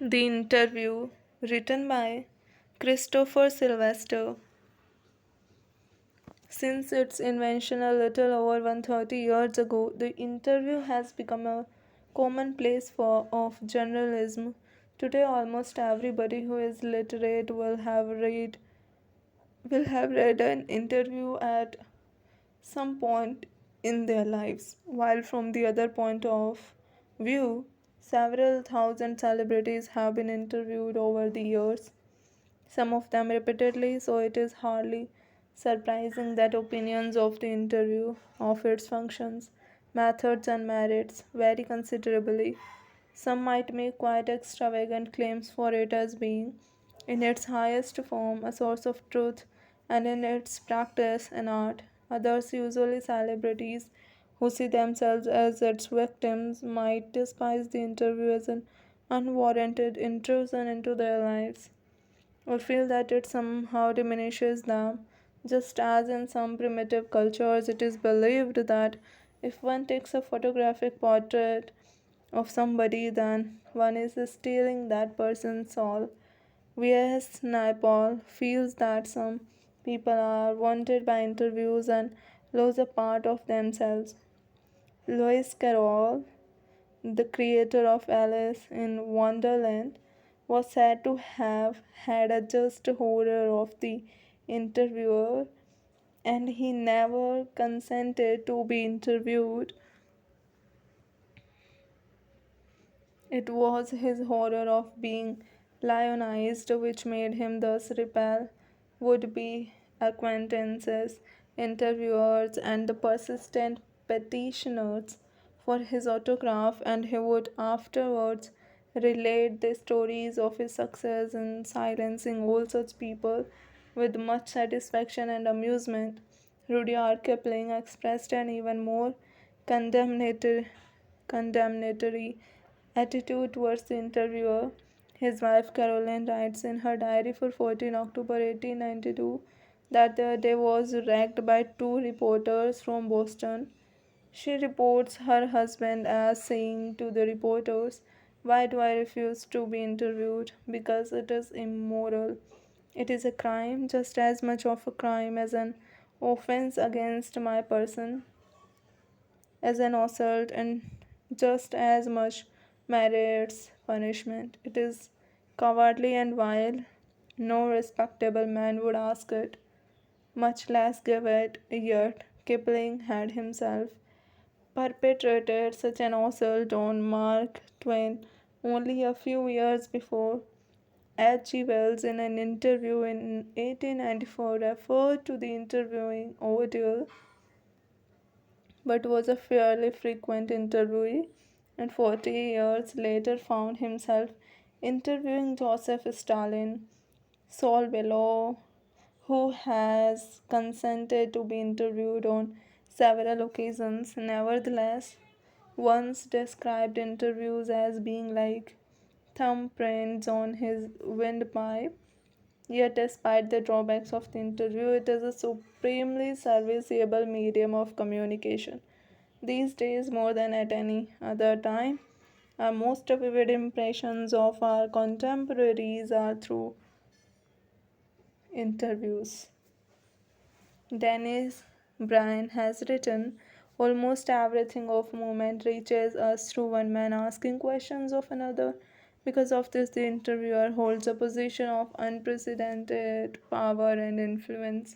The Interview, written by Christopher Sylvester. Since its invention a little over 130 years ago, the interview has become a commonplace form of journalism. Today, almost everybody who is literate will have read an interview at some point in their lives. While from the other point of view, several thousand celebrities have been interviewed over the years, some of them repeatedly, so it is hardly surprising that opinions of the interview, of its functions, methods, and merits vary considerably. Some might make quite extravagant claims for it as being, in its highest form, a source of truth, and in its practice, an art. Others, usually celebrities who see themselves as its victims, might despise the interview as an unwarranted intrusion into their lives or feel that it somehow diminishes them. Just as in some primitive cultures, it is believed that if one takes a photographic portrait of somebody, then one is stealing that person's soul. V.S. Naipaul feels that some people are wanted by interviews and lose a part of themselves. Lewis Carroll, the creator of Alice in Wonderland, was said to have had a just horror of the interviewer, and he never consented to be interviewed. It was his horror of being lionized which made him thus repel would be acquaintances, interviewers, and the persistent petitioners for his autograph, and he would afterwards relate the stories of his success in silencing all such people with much satisfaction and amusement. Rudyard Kipling expressed an even more condemnatory attitude towards the interviewer. His wife Caroline writes in her diary for 14 October 1892 that the day was wrecked by two reporters from Boston. She reports her husband as saying to the reporters, "Why do I refuse to be interviewed? Because it is immoral. It is a crime, just as much of a crime as an offense against my person as an assault, and just as much merits punishment. It is cowardly and vile. No respectable man would ask it, much less give it. Yet Kipling had himself perpetrated such an assault on Mark Twain only a few years before. H.G. Wells, in an interview in 1894, referred to the interviewing ordeal but was a fairly frequent interviewee, and 40 years later found himself interviewing Joseph Stalin. Saul Bellow, who has consented to be interviewed on several occasions, nevertheless, once described interviews as being like thumbprints on his windpipe. Yet, despite the drawbacks of the interview, it is a supremely serviceable medium of communication. These days, more than at any other time, our most vivid impressions of our contemporaries are through interviews. Dennis Bryan has written, "Almost everything of moment reaches us through one man asking questions of another. Because of this, the interviewer holds a position of unprecedented power and influence.